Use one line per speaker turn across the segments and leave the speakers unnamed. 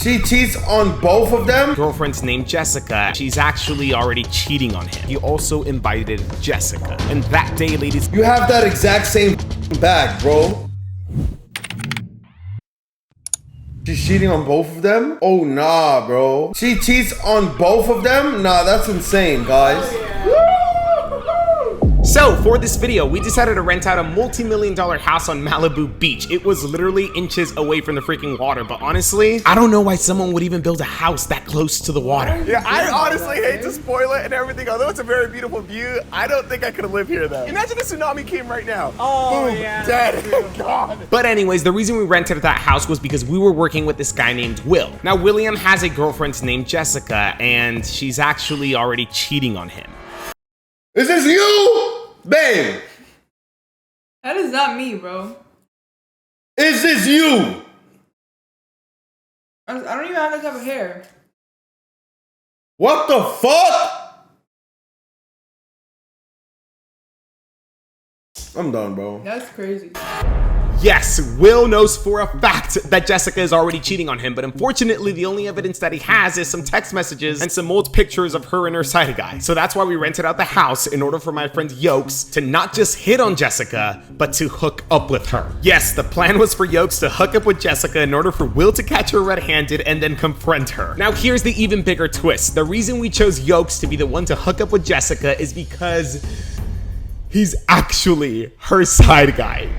She cheats on both of them?
Girlfriend's named Jessica. She's actually already cheating on him. He also invited Jessica. And that day, ladies,
you have that exact same bag, bro. She's cheating on both of them? Oh, nah, bro. She cheats on both of them? Nah, that's insane, guys.
Oh, yeah.
So, for this video, we decided to rent out a multi-million-dollar house on Malibu Beach. It was literally inches away from the freaking water, but honestly, I don't know why someone would even build a house that close to the water.
Yeah, I honestly hate to spoil it and everything, although it's a very beautiful view. I don't think I could live here, though. Imagine a tsunami came right now.
Oh,
boom,
yeah.
dead. God.
But anyways, the reason we rented that house was because we were working with this guy named Will. Now, William has a girlfriend named Jessica, and she's actually already cheating on him.
Is this you? Babe.
That is not me, bro.
Is this you?
I don't even have that type of hair.
What the fuck? I'm done, bro.
That's crazy.
Yes, Will knows for a fact that Jessica is already cheating on him, but unfortunately, the only evidence that he has is some text messages and some old pictures of her and her side guy. So that's why we rented out the house in order for my friend Yokes to not just hit on Jessica, but to hook up with her. Yes, the plan was for Yokes to hook up with Jessica in order for Will to catch her red-handed and then confront her. Now here's the even bigger twist. The reason we chose Yokes to be the one to hook up with Jessica is because he's actually her side guy.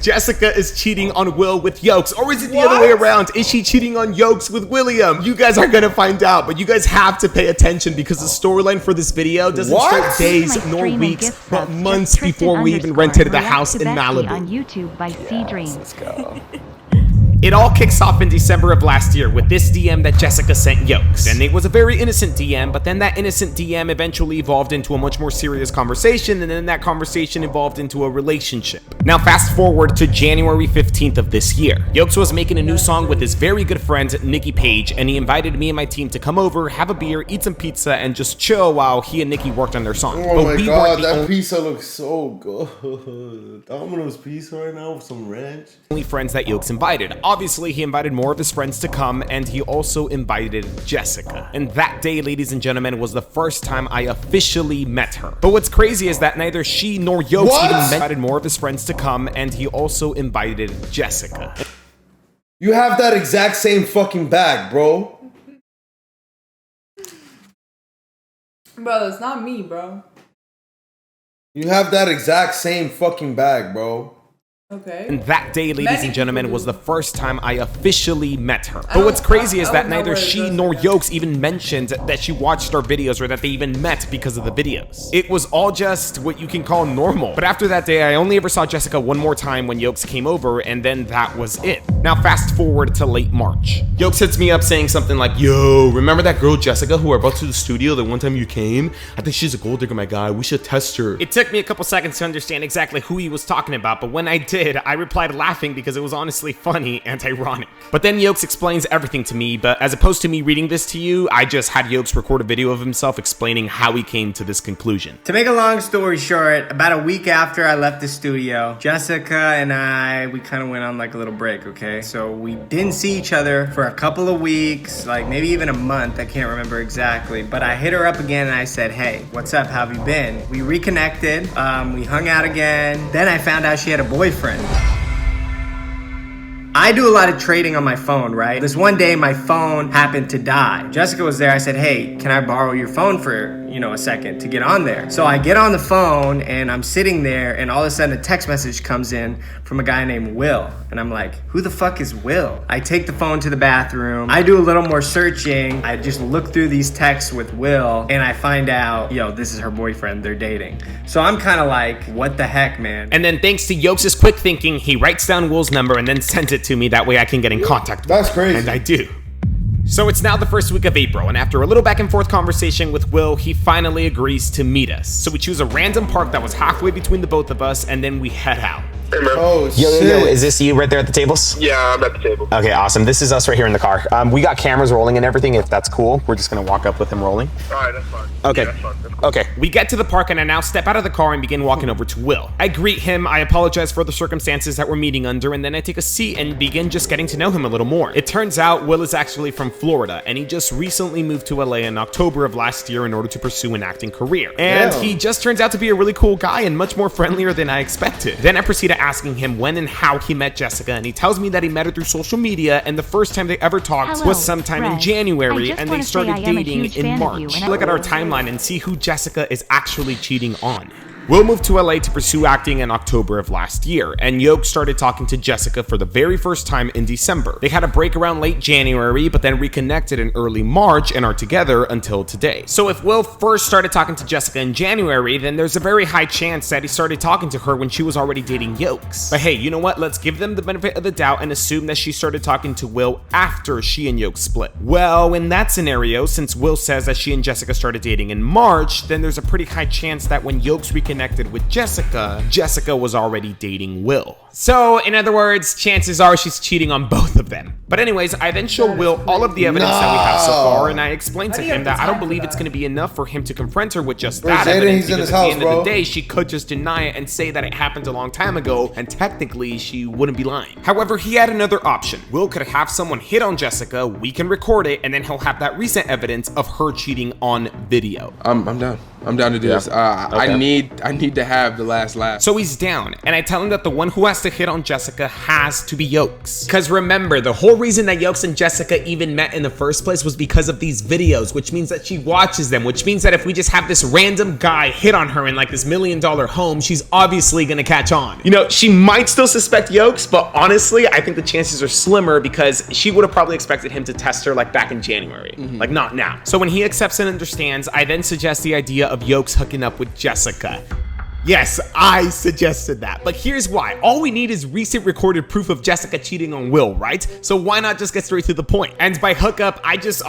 Jessica is cheating on Will with Yokes, or is it the other way around? Is she cheating on Yokes with William? You guys are gonna find out, but you guys have to pay attention because the storyline for this video doesn't start days nor weeks, but months before we even rented the house in Malibu.
On YouTube by C-Dream.
Let's go.
It all kicks off in December of last year with this DM that Jessica sent Yokes. And it was a very innocent DM, but then that innocent DM eventually evolved into a much more serious conversation, and then that conversation evolved into a relationship. Now fast forward to January 15th of this year. Yokes was making a new song with his very good friend Nikki Page, and he invited me and my team to come over, have a beer, eat some pizza, and just chill while he and Nikki worked on their song.
Oh
but
my god, that pizza looks so good. Domino's pizza right now with some ranch.
Only friends that Yokes invited. Obviously, he invited more of his friends to come, and he also invited Jessica. And that day, ladies and gentlemen, was the first time I officially met her. But what's crazy is that neither she nor Yokes even invited more of his friends to come, and he also invited Jessica.
You have that exact same fucking bag, bro.
Bro, it's not me, bro.
You have that exact same fucking bag, bro.
Okay.
And that day, ladies and gentlemen, was the first time I officially met her. But what's crazy is that neither she nor Yokes even mentioned that she watched our videos or that they even met because of the videos. It was all just what you can call normal. But after that day, I only ever saw Jessica one more time when Yokes came over, and then that was it. Now fast forward to late March. Yokes hits me up saying something like, yo, remember that girl Jessica who I brought to the studio the one time you came? I think she's a gold digger, my guy. We should test her. It took me a couple seconds to understand exactly who he was talking about, but when I did, I replied laughing because it was honestly funny and ironic. But then Yokes explains everything to me, but as opposed to me reading this to you, I just had Yokes record a video of himself explaining how he came to this conclusion.
To make a long story short, about a week after I left the studio, Jessica and we kind of went on like a little break, okay? So we didn't see each other for a couple of weeks, like maybe even a month, I can't remember exactly. But I hit her up again and I said, hey, what's up, how have you been? We reconnected, we hung out again. Then I found out she had a boyfriend. I do a lot of trading on my phone, right? This one day my phone happened to die. Jessica was there. I said, hey, can I borrow your phone for, a second to get on there? So I get on the phone and I'm sitting there and all of a sudden a text message comes in from a guy named Will. And I'm like, who the fuck is Will? I take the phone to the bathroom. I do a little more searching. I just look through these texts with Will and I find out, this is her boyfriend. They're dating. So I'm kind of like, what the heck, man?
And then thanks to Yokes' quick thinking, he writes down Will's number and then sends it to me. That way I can get in contact with him.
That's crazy.
And I do. So it's now the first week of April, and after a little back and forth conversation with Will, he finally agrees to meet us. So we choose a random park that was halfway between the both of us, and then we head out.
Oh,
Yo,
shit.
is this you right there at the tables?
Yeah, I'm at the table.
Okay, awesome. This is us right here in the car. We got cameras rolling and everything. If that's cool, we're just gonna walk up with him rolling.
All right, that's fine.
Okay.
Yeah, that's fine. That's cool.
Okay.
We get to the park and I now step out of the car and begin walking over to Will. I greet him, I apologize for the circumstances that we're meeting under, and then I take a seat and begin just getting to know him a little more. It turns out Will is actually from Florida, and he just recently moved to LA in October of last year in order to pursue an acting career. And
Yeah.
he just turns out to be a really cool guy and much more friendlier than I expected. Then I proceed to asking him when and how he met Jessica, and he tells me that he met her through social media, and the first time they ever talked
Hello,
was sometime in
Fred.
January,
I just
and they
wanna say
started
I am a
dating
huge
in
fan of you,
March.
and I-
Look at our timeline and see who Jessica is actually cheating on. Will moved to LA to pursue acting in October of last year, and Yoke started talking to Jessica for the very first time in December. They had a break around late January, but then reconnected in early March and are together until today. So if Will first started talking to Jessica in January, then there's a very high chance that he started talking to her when she was already dating Yokes. But hey, you know what? Let's give them the benefit of the doubt and assume that she started talking to Will after she and Yoke split. Well, in that scenario, since Will says that she and Jessica started dating in March, then there's a pretty high chance that when Yokes reconnected with Jessica, Jessica was already dating Will. So, in other words, chances are she's cheating on both of them. But anyways, I then show Will all of the evidence that we have so far, and I explain to him that I don't believe it's going to be enough for him to confront her with just that
Jaden,
evidence,
he's in
because
his
at the
house,
end of
bro.
the day, she could just deny it and say that it happened a long time ago, and technically, she wouldn't be lying. However, he had another option. Will could have someone hit on Jessica, we can record it, and then he'll have that recent evidence of her cheating on video.
I'm down. I'm down to do this. I need to have the last laugh.
So he's down, and I tell him that the one who has to hit on Jessica has to be Yokes. Because remember, the whole reason that Yokes and Jessica even met in the first place was because of these videos, which means that she watches them, which means that if we just have this random guy hit on her in like this $1 million home, she's obviously gonna catch on. You know, she might still suspect Yokes, but honestly, I think the chances are slimmer because she would have probably expected him to test her like back in January, like not now. So when he accepts and understands, I then suggest the idea of Yokes hooking up with Jessica. Yes, I suggested that, but here's why. All we need is recent recorded proof of Jessica cheating on Will, right? So why not just get straight to the point? And by hookup, I just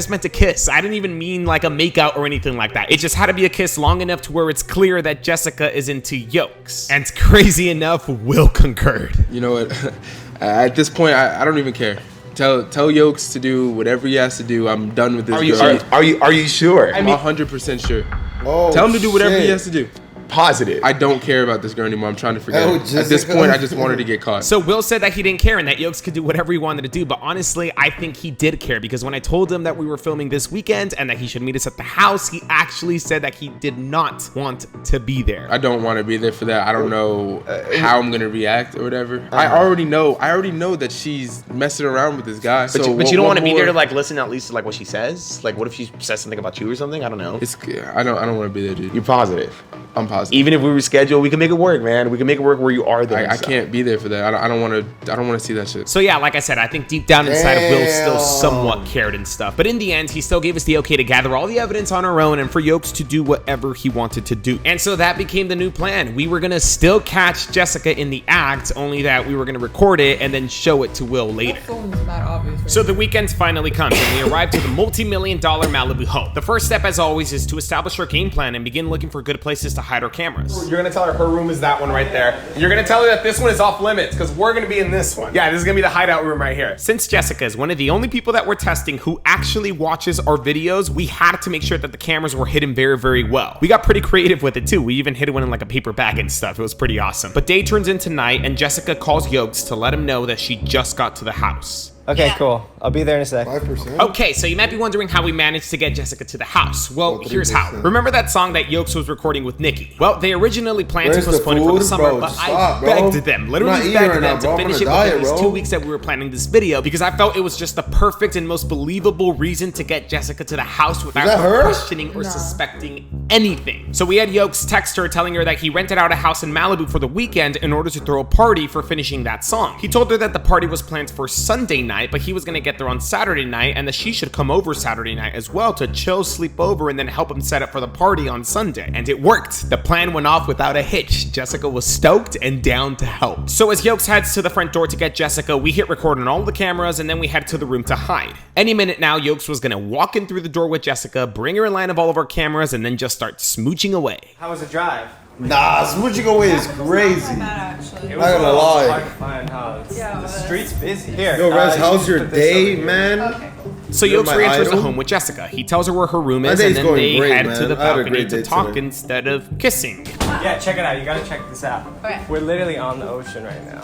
meant to kiss. I didn't even mean like a makeout or anything like that. It just had to be a kiss long enough to where it's clear that Jessica is into Yokes. And crazy enough, Will concurred.
You know what? At this point, I don't even care. Tell Yokes to do whatever he has to do. I'm done with this.
Are you sure?
I'm 100% sure.
Oh,
Tell him to do whatever he
shit.
has to do.
Positive.
I don't care about this girl anymore. I'm trying to forget
Oh,
it. At this
Jessica.
point, I just wanted to get caught.
So Will said that he didn't care and that Yokes could do whatever he wanted to do, but honestly, I think he did care because when I told him that we were filming this weekend and that he should meet us at the house, he actually said that he did not want to be there.
I don't want to be there for that. I don't know how I'm gonna react or whatever. I already know that she's messing around with this guy.
But
So
you don't want to be
more-
there to like listen at least to like what she says. Like, what if she says something about you or something? I don't know.
I don't want to be there, dude.
You're positive.
I'm positive.
Even if we reschedule, we can make it work, man. We can make it work where you are there.
I can't be there for that. I don't want to see that shit.
So yeah, like I said, I think deep down inside Will still somewhat cared and stuff. But in the end, he still gave us the okay to gather all the evidence on our own and for Yokes to do whatever he wanted to do. And so that became the new plan. We were going to still catch Jessica in the act, only that we were going to record it and then show it to Will later.
That phone's not obvious. Right?
So the weekend finally comes and we arrive to the multi-million-dollar Malibu home. The first step, as always, is to establish our game plan and begin looking for good places to hide our cameras. You're gonna tell her room is that one right there. You're gonna tell her that this one is off limits because we're gonna be in this one. Yeah, this is gonna be the hideout room right here. Since Jessica is one of the only people that we're testing who actually watches our videos, we had to make sure that the cameras were hidden very, very well. We got pretty creative with it too. We even hid one in like a paper bag and stuff. It was pretty awesome. But day turns into night and Jessica calls Yokes to let him know that she just got to the house.
Okay, cool. I'll be there in a sec.
5%?
Okay, so you might be wondering how we managed to get Jessica to the house. Well, here's how. Remember that song that Yokes was recording with Nikki? Well, they originally planned
Where's
to
the
postpone it for the
food?
summer,
Bro,
but
stop,
I
bro.
begged them,
I'm not
literally
eating
begged
right
them
now,
to
bro. I'm
finish
on
it
a diet,
within these
bro.
2 weeks that we were planning this video because I felt it was just the perfect and most believable reason to get Jessica to the house without
that
her
her?
questioning or suspecting anything. So we had Yokes text her telling her that he rented out a house in Malibu for the weekend in order to throw a party for finishing that song. He told her that the party was planned for Sunday night, but he was gonna get there on Saturday night and that she should come over Saturday night as well to chill, sleep over, and then help him set up for the party on Sunday. And it worked. The plan went off without a hitch. Jessica was stoked and down to help. So as Yokes heads to the front door to get Jessica, we hit record on all the cameras and then we head to the room to hide. Any minute now, Yokes was gonna walk in through the door with Jessica, bring her in line of all of our cameras, and then just start smooching away.
How was the drive?
Nah, smooching away is crazy.
Actually.
It
Not gonna
all
lie.
hard to find, huh? The street's busy. Here.
Yo, Rez,
you
how's
just
your
put this
day,
over here.
man?
So
You're
Yokes
my
re-enters the
idol?
home with Jessica. He tells her where her room
My
is,
day's
and then
going
they
great,
head
man.
to the
I had a
balcony
great
to
day
talk
today.
instead of kissing.
Yeah, check it out. You gotta check this out.
Okay.
We're literally on the ocean right now.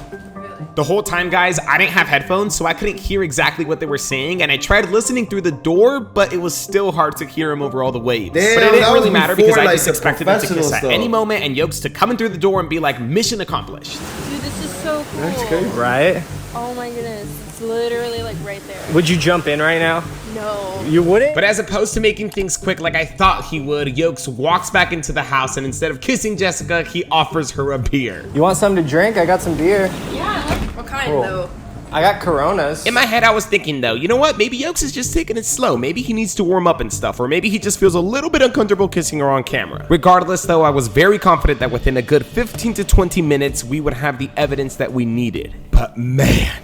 The whole time, guys, I didn't have headphones, so I couldn't hear exactly what they were saying, and I tried listening through the door, but it was still hard to hear him over all the waves.
Damn,
but it
that
didn't
was
really matter
before,
because I
like,
just
the
expected them to kiss
professional
at
stuff.
any moment, and Yokes to come in through the door and be like, mission accomplished.
Dude, this is so cool.
That's crazy.
Right?
Oh my goodness. It's literally like right there.
Would you jump in right now?
No.
You wouldn't?
But as opposed to making things quick like I thought he would, Yokes walks back into the house, and instead of kissing Jessica, he offers her a beer.
You want something to drink? I got some beer.
Yeah. What kind
Cool.
though?
I got Coronas.
In my head, I was thinking though, you know what? Maybe Yokes is just taking it slow. Maybe he needs to warm up and stuff, or maybe he just feels a little bit uncomfortable kissing her on camera. Regardless though, I was very confident that within a good 15 to 20 minutes, we would have the evidence that we needed. But man,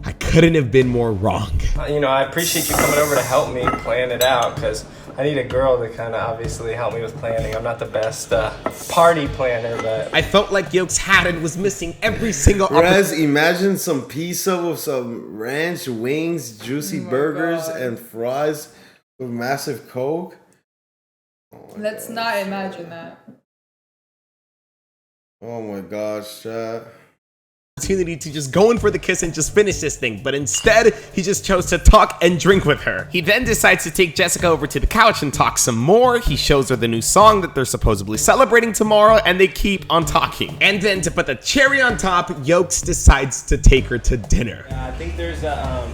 I couldn't have been more wrong.
You know, I appreciate you coming over to help me plan it out, because I need a girl to kind of obviously help me with planning. I'm not the best party planner, but...
I felt like Yokes had and was missing every single
Rez, imagine some pizza with some ranch wings, juicy burgers,
God.
and fries with massive Coke.
Let's not imagine that.
Oh my gosh, chat.
opportunity to just go in for the kiss and just finish this thing, but instead he just chose to talk and drink with her. He then decides to take Jessica over to the couch and talk some more. He shows her the new song that they're supposedly celebrating tomorrow, and they keep on talking. And then to put the cherry on top, Yokes decides to take her to dinner.
I think there's a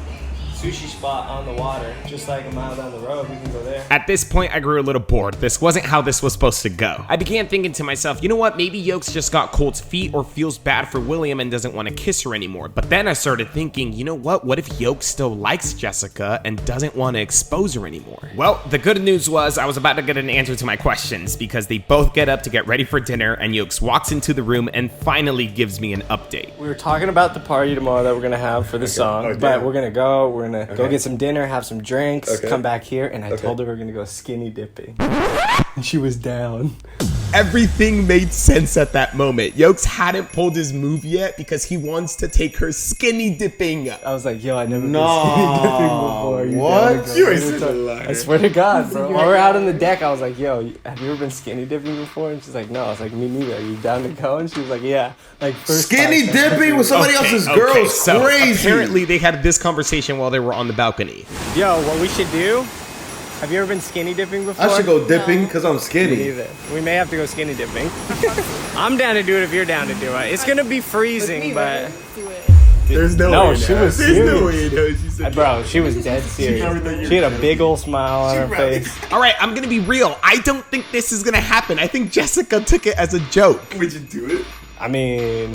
sushi spot on the water, just like a mile down the road. We can go there.
At this point, I grew a little bored. This wasn't how this was supposed to go. I began thinking to myself, you know what? Maybe Yokes just got cold feet or feels bad for William and doesn't want to kiss her anymore. But then I started thinking, you know what? What if Yokes still likes Jessica and doesn't want to expose her anymore? Well, the good news was I was about to get an answer to my questions because they both get up to get ready for dinner and Yokes walks into the room and finally gives me an update.
We were talking about the party tomorrow that we're gonna have for the song, but we're gonna go get some dinner, have some drinks, come back here, and I told her we're gonna go skinny dipping. And she was down.
Everything made sense at that moment. Yokes hadn't pulled his move yet because he wants to take her skinny dipping.
I was like, yo, I never been skinny dipping before. You down to go?
You ain't such a liar.
I swear to God, bro. While we're out on the deck, I was like, yo, have you ever been skinny dipping before? And she's like, no. I was like, me neither. Are you down to go? And she was like, yeah. Like first
Skinny
time.
dipping with somebody else's girl is
so
crazy.
apparently they had this conversation while they were on the balcony.
Yo, what we should do? Have you ever been skinny dipping before?
I should go dipping because I'm
Me
skinny.
neither. We may have to go skinny dipping. I'm down to do it if you're down to do it. It's gonna be freezing, but
Do it.
There's no
no,
way.
she was
There's
serious.
no way. No, she said,
Bro, she was dead serious. She had a big old smile on her face.
all right, I'm gonna be real. I don't think this is gonna happen. I think Jessica took it as a joke.
Would you do it?
I mean,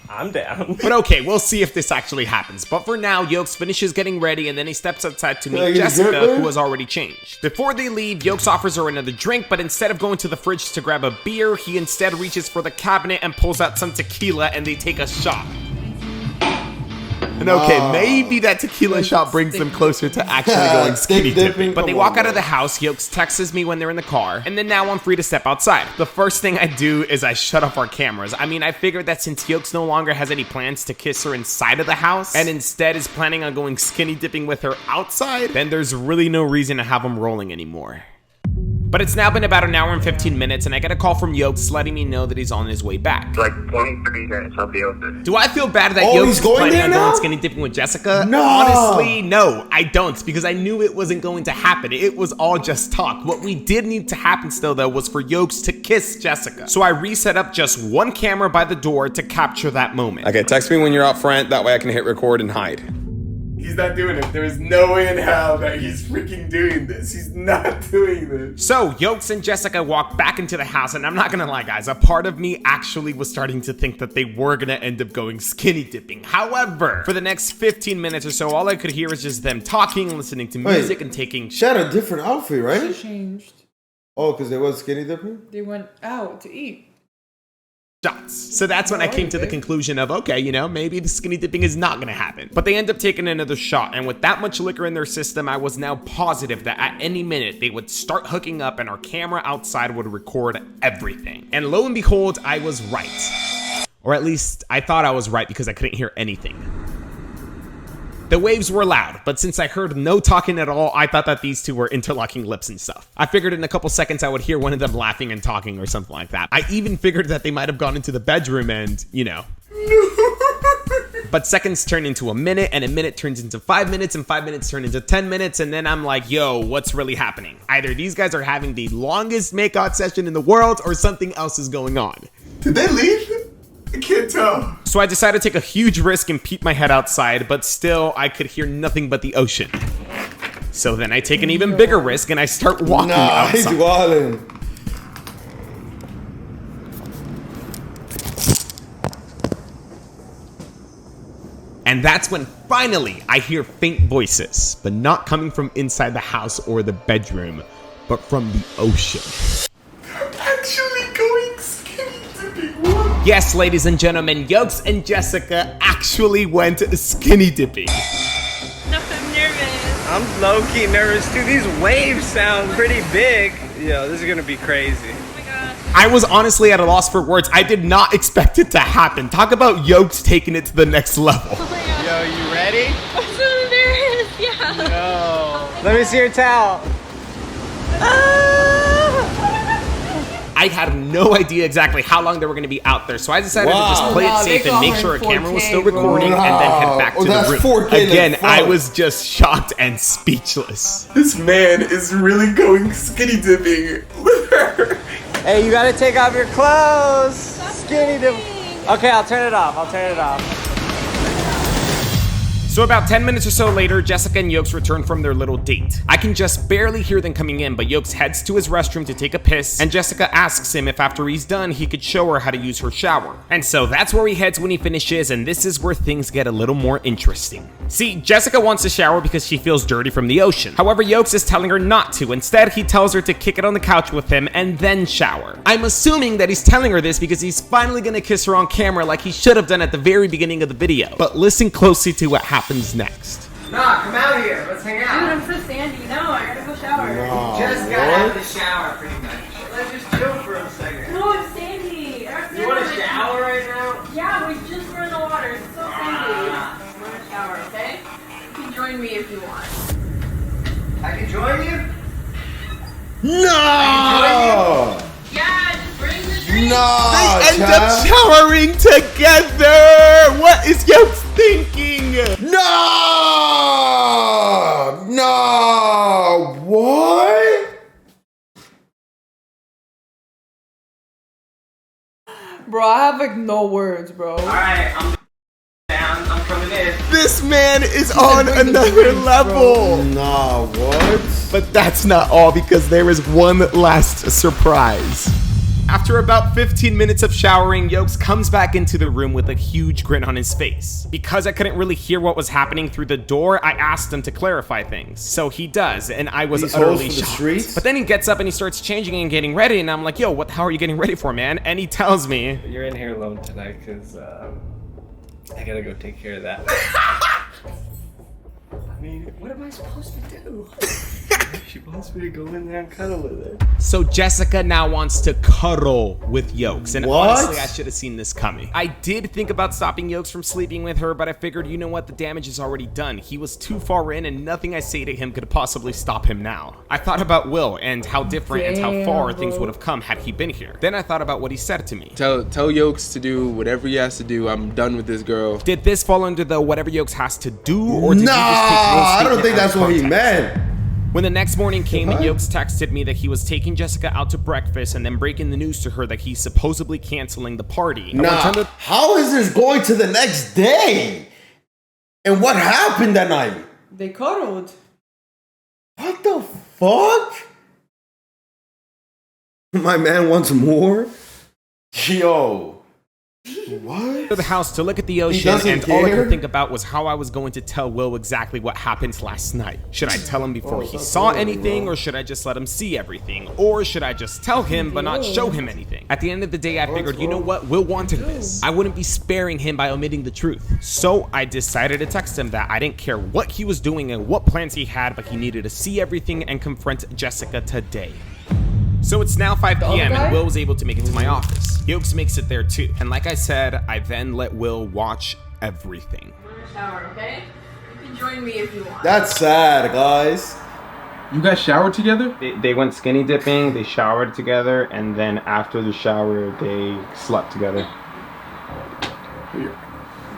I'm down.
But okay, we'll see if this actually happens. But for now, Yokes finishes getting ready and then he steps outside to
Can I
meet
get a
Jessica,
drink, man?
who has already changed. Before they leave, Yokes offers her another drink, but instead of going to the fridge to grab a beer, he instead reaches for the cabinet and pulls out some tequila and they take a shot. And okay, maybe that tequila shot brings them closer to actually going skinny dipping. But they walk out of the house, Yokes texts me when they're in the car, and then now I'm free to step outside. The first thing I do is I shut off our cameras. I mean, I figured that since Yokes no longer has any plans to kiss her inside of the house, and instead is planning on going skinny dipping with her outside, then there's really no reason to have him rolling anymore. But it's now been about an hour and 15 minutes, and I get a call from Yokes letting me know that he's on his way back.
Like 20, 30 minutes, I'll be over.
Do I feel bad that
Oh,
Yokes
he's
is
going
planning
there
on
now?
going skinny dipping with Jessica?
No.
Honestly, no, I don't, because I knew it wasn't going to happen. It was all just talk. What we did need to happen still, though, was for Yokes to kiss Jessica. So I reset up just one camera by the door to capture that moment.
Okay, text me when you're out front. That way I can hit record and hide.
He's not doing it. There is no way in hell that he's freaking doing this. He's not doing this.
So Yokes and Jessica walk back into the house, and I'm not gonna lie, guys, a part of me actually was starting to think that they were gonna end up going skinny dipping. However, for the next 15 minutes or so, all I could hear was just them talking, listening to music, and taking
She had a different outfit,
She
right?
changed.
Oh, because they was skinny dipping?
They went out to eat.
shots. So that's when I came to the conclusion of, okay, you know, maybe the skinny dipping is not gonna happen. But they end up taking another shot, and with that much liquor in their system, I was now positive that at any minute they would start hooking up and our camera outside would record everything. And lo and behold, I was right. Or at least I thought I was right because I couldn't hear anything. The waves were loud, but since I heard no talking at all, I thought that these two were interlocking lips and stuff. I figured in a couple seconds I would hear one of them laughing and talking or something like that. I even figured that they might have gone into the bedroom and, you know. But seconds turn into a minute, and a minute turns into 5 minutes, and 5 minutes turn into 10 minutes, and then I'm like, yo, what's really happening? Either these guys are having the longest makeout session in the world, or something else is going on.
Did they leave? I can't tell.
So I decided to take a huge risk and peep my head outside, but still, I could hear nothing but the ocean. So then I take an even bigger risk and I start walking outside.
He's wildin'.
And that's when finally I hear faint voices, but not coming from inside the house or the bedroom, but from the ocean.
Actually going skinny dipping. What?
Yes, ladies and gentlemen, Yokes and Jessica actually went skinny dipping.
No, I'm nervous.
I'm low-key nervous too. These waves sound pretty big. Yo, this is gonna be crazy.
Oh my gosh.
I was honestly at a loss for words. I did not expect it to happen. Talk about Yokes taking it to the next level.
Oh my gosh.
Yo, you ready?
I'm so embarrassed. Yeah.
Yo. Let me see your towel.
I had no idea exactly how long they were going to be out there, so I decided to just play it safe and make sure our camera was still recording and then head back to the room. Again, I was just shocked and speechless.
This man is really going skinny dipping with her.
Hey, you gotta take off your clothes. Skinny dip. Okay, I'll turn it off. I'll turn it off.
So about 10 minutes or so later, Jessica and Yokes return from their little date. I can just barely hear them coming in, but Yokes heads to his restroom to take a piss, and Jessica asks him if after he's done, he could show her how to use her shower. And so that's where he heads when he finishes, and this is where things get a little more interesting. See, Jessica wants to shower because she feels dirty from the ocean. However, Yokes is telling her not to. Instead, he tells her to kick it on the couch with him and then shower. I'm assuming that he's telling her this because he's finally gonna kiss her on camera like he should have done at the very beginning of the video. But listen closely to what happens next.
Nah, come out here. Let's hang out.
Dude, I'm so sandy. No, I gotta go shower.
Just got out of the shower, pretty much. Let's just chill for a second.
No, I'm sandy.
You want to shower right now?
Yeah, we just were in the water. It's so sandy. I want to shower, okay? You can join me if you want.
I can join you?
No!
Yeah, just bring the drink.
No!
They end up showering together! What is Yokes thinking?
No! No! What?
Bro, I have like no words, bro.
Alright, I'm down. I'm coming in.
This man is on another level!
Nah, what?
But that's not all, because there is one last surprise. After about 15 minutes of showering, Yokes comes back into the room with a huge grin on his face. Because I couldn't really hear what was happening through the door, I asked him to clarify things. So he does, and I was utterly shocked. But then he gets up and he starts changing and getting ready, and I'm like, yo, what the hell are you getting ready for, man? And he tells me,
You're in here alone tonight because I gotta go take care of that. I mean, what am I supposed to do? She wants me to go in there and cuddle with her.
so Jessica now wants to cuddle with Yokes, and
What?
honestly, I should have seen this coming. I did think about stopping Yokes from sleeping with her, but I figured, you know what, the damage is already done. He was too far in, and nothing I say to him could possibly stop him now. I thought about Will and how different and how far
Damn,
things
bro.
would have come had he been here. Then I thought about what he said to me.
Tell Yokes to do whatever he has to do. I'm done with this girl.
Did this fall under the whatever Yokes has to do, or did
Nah,
you just take Will's
I don't
statement
think
out
that's
of
what he
context?
meant.
When the next morning came and Yokes texted me that he was taking Jessica out to breakfast and then breaking the news to her that he's supposedly canceling the party. I went
Nah,
on the-
how is this going to the next day? And what happened that night?
They cuddled.
What the fuck? My man wants more? Yo. What?
To the house to look at the ocean,
doesn't
and all I
care?
could think about was how I was going to tell Will exactly what happened last night. Should I tell him before he saw anything, or should I just let him see everything? Or should I just tell him but not show him anything? At the end of the day, I figured, you know what? Will wanted this. I wouldn't be sparing him by omitting the truth. So I decided to text him that I didn't care what he was doing and what plans he had, but he needed to see everything and confront Jessica today. So it's now 5 p.m. and Will was able to make it to my office. Yokes makes it there too. And like I said, I then let Will watch everything.
I'm in the shower, okay? You can join me if you want.
That's sad, guys.
You guys showered together?
They went skinny dipping, they showered together, and then after the shower, they slept together.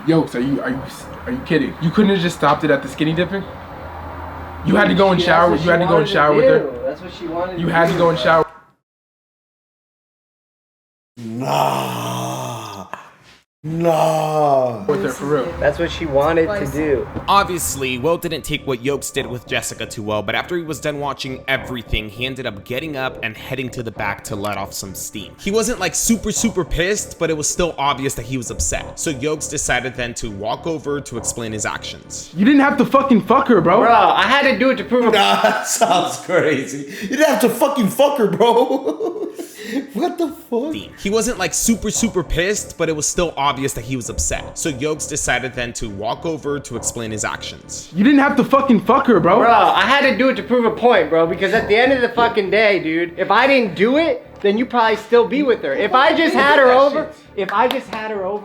Yokes, are you kidding? You couldn't have just stopped it at the skinny dipping? You had to go and shower. You had to go and shower with her.
That's what she wanted.
You had to go and shower.
Nah.
With her, for real.
That's what she wanted to do.
Obviously, Will didn't take what Yokes did with Jessica too well, but after he was done watching everything, he ended up getting up and heading to the back to let off some steam. He wasn't like super pissed, but it was still obvious that he was upset. So Yokes decided then to walk over to explain his actions.
You didn't have to fucking fuck her, bro.
Bro, I had to do it to prove a
Nah, that sounds crazy. You didn't have to fucking fuck her, bro. What the fuck?
He wasn't like super pissed, but it was still obvious that he was upset. So Yokes decided then to walk over to explain his actions.
You didn't have to fucking fuck her, bro.
Bro, I had to do it to prove a point, bro, because at the end of the fucking day, dude, if I didn't do it, then you probably still be with her. If I just had her over,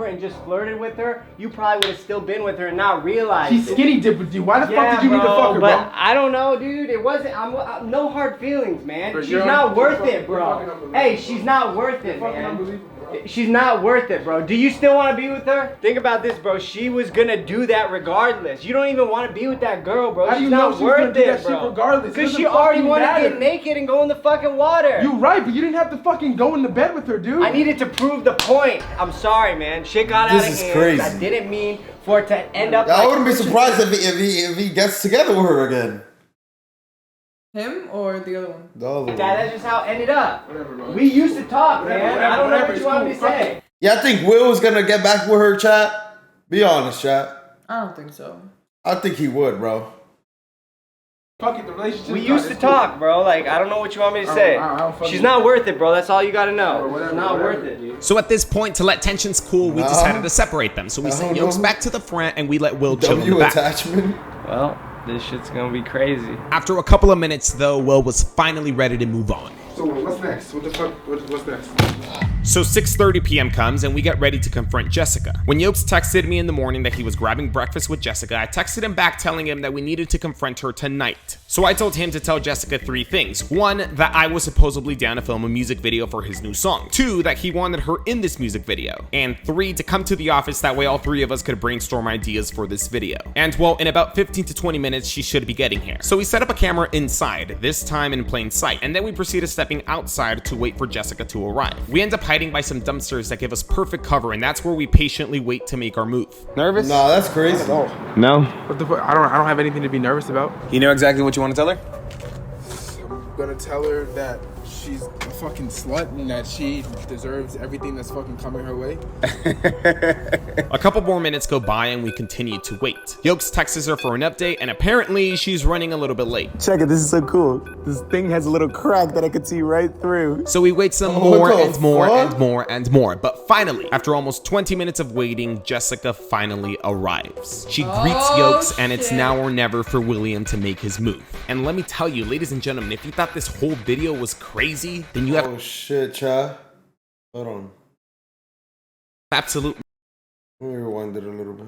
and just flirted with her, you probably would have still been with her and not realized
She's skinny dipped with you. Why the fuck did you need to fuck her,
but
bro?
I don't know, dude. It wasn't. I'm no hard feelings, man. She's
you're
not worth
fucking-
it,
you're fucking
bro.
unbelievable.
Hey, she's not worth it,
Fucking
man.
unbelievable, bro.
She's not worth it, bro. Do you still want to be with her? Think about this, bro. She was gonna do that regardless. You don't even want to be with that girl, bro.
How do
She's
you know
not
she's gonna
worth
do that
it,
shit
bro.
regardless? It
Because
doesn't
she already
fucking
wanted to
matter.
get naked and go in the fucking water.
You're right, but you didn't have to fucking go in the bed with her, dude.
I needed to prove the point. I'm sorry, man. Shit got out of
This is
hand.
crazy.
I didn't mean for it to end up.
I
like
wouldn't be surprised if he gets together with her again.
Him or the other one?
The other
that.
one.
That's just how it ended up.
Whatever, bro.
We used to talk, man. I don't know
whatever,
what you
it's
want me
cool.
to say.
Yeah, I think Will was gonna get back with her, chat. Be honest, chat.
I don't think so.
I think he would, bro.
Fuck it, the relationship.
We used to talk, bro. Like, I don't know what you want me to say.
I don't fucking-
She's not worth it, bro. That's all you gotta know.
Whatever,
She's not
whatever.
worth it, dude.
So at this point, to let tensions cool, we
No.
decided to separate them. So we sent Yokes back to the front and we let Will chill in the back.
attachment.
Well, this shit's gonna be crazy.
After a couple of minutes though, Will was finally ready to move on.
So what's next? What the fuck? What's next?
So 6:30 p.m. comes and we get ready to confront Jessica. When Yokes texted me in the morning that he was grabbing breakfast with Jessica, I texted him back telling him that we needed to confront her tonight. So I told him to tell Jessica 3 things. 1, that I was supposedly down to film a music video for his new song. 2, that he wanted her in this music video. And 3, to come to the office, that way all 3 of us could brainstorm ideas for this video. And well, in about 15 to 20 minutes, she should be getting here. So we set up a camera inside, this time in plain sight, and then we proceeded stepping outside to wait for Jessica to arrive. We end up hiding by some dumpsters that give us perfect cover, and that's where we patiently wait to make our move.
Nervous?
Nah, that's crazy.
No.
What the fuck? I don't have anything to be nervous about.
You know exactly what you want to tell her?
I'm gonna tell her that she's a fucking slut and that she deserves everything that's fucking coming her way.
A couple more minutes go by and we continue to wait. Yokes texts her for an update, and apparently she's running a little bit late.
Check it, this is so cool. This thing has a little crack that I could see right through.
So we wait some
what
more
the
and more
fuck?
and more and more. But finally, after almost 20 minutes of waiting, Jessica finally arrives. She greets Yokes, and it's
shit.
now or never for William to make his move. And let me tell you, ladies and gentlemen, if you thought this whole video was crazy, then you have
Oh shit, chat. Hold on.
absolute
Let me rewind it a little bit.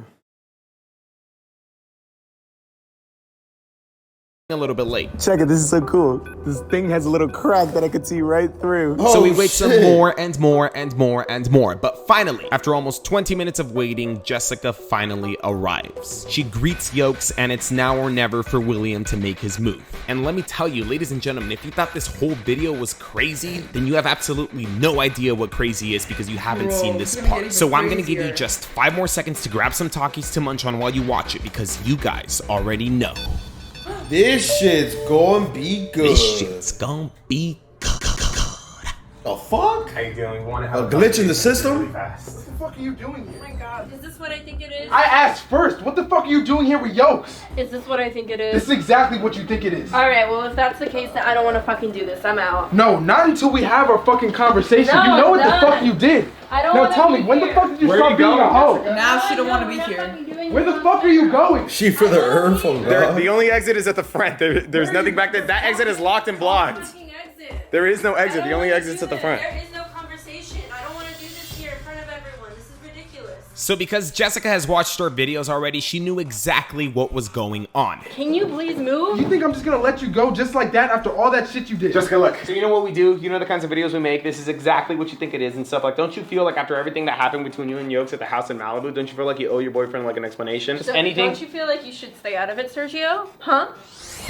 a little bit late.
Check it, this is so cool. This thing has a little crack that I could see right through.
So we
Oh,
wait some
shit.
more and more and more and more. But finally, after almost 20 minutes of waiting, Jessica finally arrives. She greets Yokes, and it's now or never for William to make his move. And let me tell you, ladies and gentlemen, if you thought this whole video was crazy, then you have absolutely no idea what crazy is because you haven't
Bro,
seen this
it's gonna get
part.
even
So I'm gonna give you
crazier.
just 5 more seconds to grab some Takis to munch on while you watch it because you guys already know.
This shit's gonna be good.
This shit's gonna be good.
The fuck?
How you doing? We want to
A
have
glitch in the system?
What the fuck are you doing here?
Oh my god, is this what I think it is?
I asked first. What the fuck are you doing here with yolks?
Is this what I think it
This
is?
is exactly what you think it is.
Alright, well if that's the case, then I don't want to fucking do this. I'm out.
No, not until we have our fucking conversation.
No,
you know what the
done.
fuck you did.
I don't
Now
wanna
tell me,
be
when the
here.
fuck did you
Where are
stop
you
being a
going,
hoe?
Jessica?
Now she don't
No,
want to
we're
be
not
here.
fucking doing
Where the
this
fuck are you going?
She for the earn from God.
The only exit is at the front. There's nothing back there. That exit is locked and blocked.
Fucking exit.
There is no
I
exit.
don't
The only
wanna
exit's
do
at the
it.
front.
There is no conversation. I don't want to do this here in front of everyone. This is ridiculous.
So because Jessica has watched our videos already, she knew exactly what was going on.
Can you please move?
You think I'm just gonna let you go just like that after all that shit you did?
Jessica, look. So you know what we do? You know the kinds of videos we make. This is exactly what you think it is and stuff. Like, don't you feel like after everything that happened between you and Yokes at the house in Malibu, don't you feel like you owe your boyfriend like an explanation? Just anything?
Don't you feel like you should stay out of it, Sergio? Huh?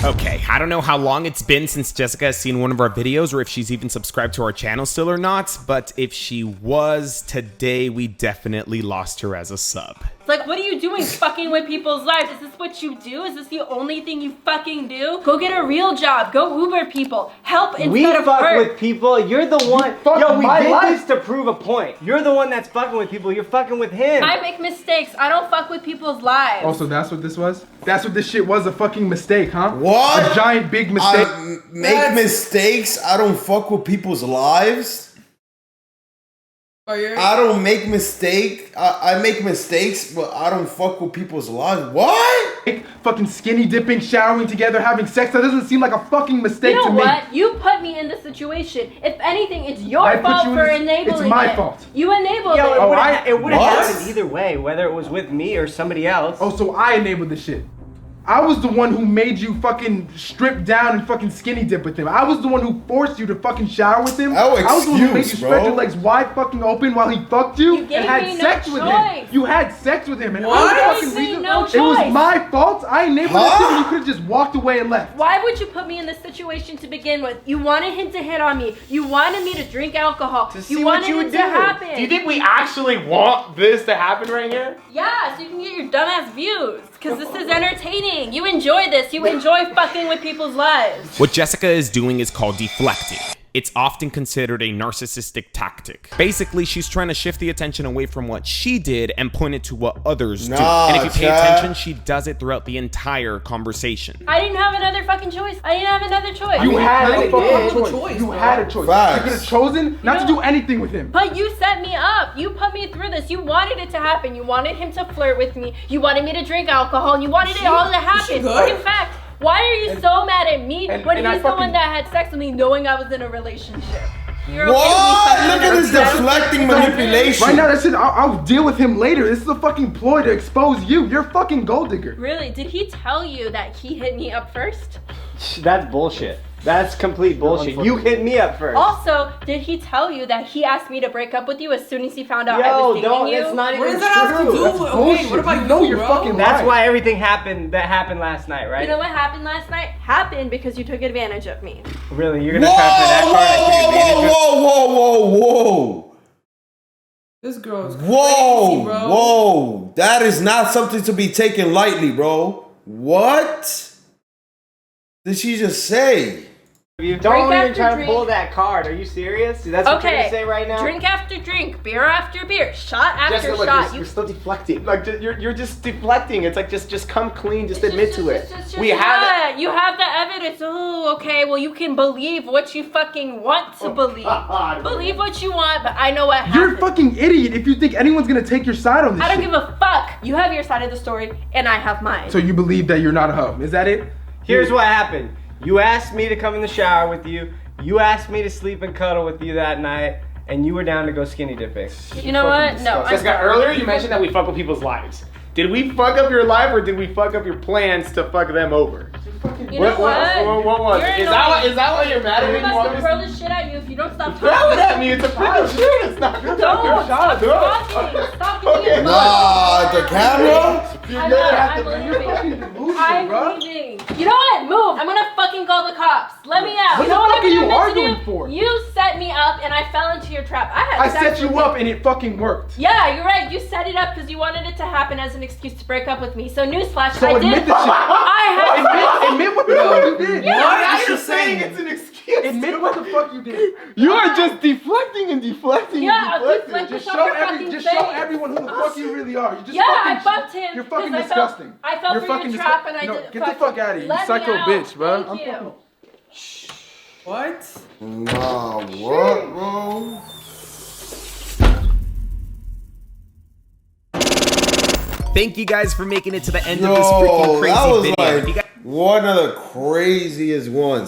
Okay, I don't know how long it's been since Jessica has seen one of our videos or if she's even subscribed to our channel still or not, but if she was, today we definitely lost her as a sub.
Like, what are you doing fucking with people's lives? Is this what you do? Is this the only thing you fucking do? Go get a real job. Go Uber people. Help instead
We
of
fuck
hurt.
with people. You're the one.
fuck
Yo, we
my
did
life.
this to prove a point. You're the one that's fucking with people. You're fucking with him.
I make mistakes. I don't fuck with people's lives.
Also, that's what this was? That's what this shit was, a fucking mistake, huh?
What?
A giant big mistake.
I make mistakes. I don't fuck with people's lives.
Oh, you're...
I don't make mistake. I make mistakes, but I don't fuck with people's lives. What?
Fucking skinny dipping, showering together, having sex. That doesn't seem like a fucking mistake
You know
to me.
what? You put me in this situation. If anything, it's your
I put
fault
you in
for
this-
enabling
it's my
it.
fault.
You enabled
Yo,
it.
Oh,
it would have
What?
happened either way, whether it was with me or somebody else.
Oh, so I enabled the shit. I was the one who made you fucking strip down and fucking skinny dip with him. I was the one who forced you to fucking shower with him.
Oh,
I was the one who made you
excuse,
spread
bro.
your legs wide fucking open while he fucked you,
You gave
and had
me no
sex with him.
choice.
You had sex with him, and
What?
I was the
You
fucking
gave me
reason.
no
It
choice.
was my fault. I enabled
Huh?
it, and you could have just walked away and left.
Why would you put me in this situation to begin with? You wanted him to hit on me. You wanted me to drink alcohol.
To see
you
what
wanted
you
it
would
to
do.
happen.
Do you think we actually want this to happen right here?
Yeah, so you can get your dumbass views. Because this is entertaining. You enjoy this. You enjoy fucking with people's lives.
What Jessica is doing is called deflecting. It's often considered a narcissistic tactic. Basically, she's trying to shift the attention away from what she did and point it to what others do.
Nah,
And if you pay
Chad.
attention, she does it throughout the entire conversation.
I didn't have another fucking choice. I didn't have another choice.
You had a
did.
fucking
Choice,
choice. You
bro.
had a choice.
Facts.
You could have chosen not to do anything with him.
But you set me up. You put me through this. You wanted it to happen. You wanted him to flirt with me. You wanted me to drink alcohol. And you wanted it all to happen.
good?
In fact, why are you so mad at me
and-
when
and I
he's the one
fucking-
that had sex with me knowing I was in a relationship? You're
What?
okay with me
Look at this
fucking upset?
deflecting manipulation.
Right now, that's it. I'll deal with him later. This is a fucking ploy to expose you. You're a fucking gold digger.
Really? Did he tell you that he hit me up first?
That's bullshit. That's complete bullshit. You hit me up first.
Also, did he tell you that he asked me to break up with you as soon as he found out I
Yo,
was dating
don't.
you?
It's not
What
even
does that have to
true.
do
That's
with...
bullshit.
Okay, what about
You know
you,
you're
bro?
fucking
That's
lying.
why everything happened that happened last night, right?
You know what happened last night? Happened because you took advantage of me.
Really, you're
Whoa,
gonna transfer that card? I took advantage of-
whoa.
This girl is
Whoa,
crazy, bro.
whoa. That is not something to be taken lightly, bro. What did she just say?
You don't
Drink
even
after
try to
drink.
pull that card. Are you serious? That's what you're
Okay,
gonna say right now?
drink after drink, beer after beer, shot after
Jessica, look,
shot.
you're still deflecting. Like you're just deflecting. It's like just come clean. Just
It's
admit to it.
We have you have the evidence. Oh, okay. Well, you can believe what you fucking want to believe.
God.
Believe what you want, but I know what
You're a
happened.
fucking idiot if you think anyone's gonna take your side on this
I don't
shit.
give a fuck. You have your side of the story, and I have mine.
So you believe that you're not a hoe? Is that it?
Here's what happened. You asked me to come in the shower with you. You asked me to sleep and cuddle with you that night, and you were down to go skinny dipping.
You know what? No. I'm
Jessica,
sorry.
earlier you mentioned that we fuck with people's lives. Did we fuck up your life or did we fuck up your plans to fuck them over?
You know what?
What was
You're
it? Is
annoying.
that why you're mad at me?
I'm
You want
about
me
to throw this shit at you if you don't stop
throw it
talking.
at me? It's a freaking shit. It's not good.
Don't stop
Do it.
talking. Stop giving me a
Nah, the camera?
I'm not. I'm leaving. I'm leaving. You know what? Move. I'm gonna fucking call the cops. Let me out.
What
You know
the
what
fuck
I'm
are you
gonna
arguing
do?
for?
You set me up and I fell into your trap.
I
sex
set you
with
up and it fucking worked.
Yeah, you're right. You set it up because you wanted it to happen as an excuse to break up with me. So newsflash,
So
I
admit
did.
the shit.
I had.
Admit what the fuck you did.
Yeah,
What?
I
You should say
saying it's an excuse. Admit what the fuck you did.
You are just deflecting and deflecting
Yeah,
and
I'll
deflecting.
deflect
Just
Shut
show
your fucking
everyone who the fuck you really are. You just
Yeah,
fucking,
I fucked him.
You're fucking
'cause
disgusting.
I fell
You're
for
fucking
your trap and I
no,
did.
get the fuck out of here, you
Let me
psycho
out.
bitch, bro.
Thank you.
What?
Nah, what, bro?
Thank you guys for making it to the end of this freaking crazy
that was
video. If you
like
guys
one of the craziest ones.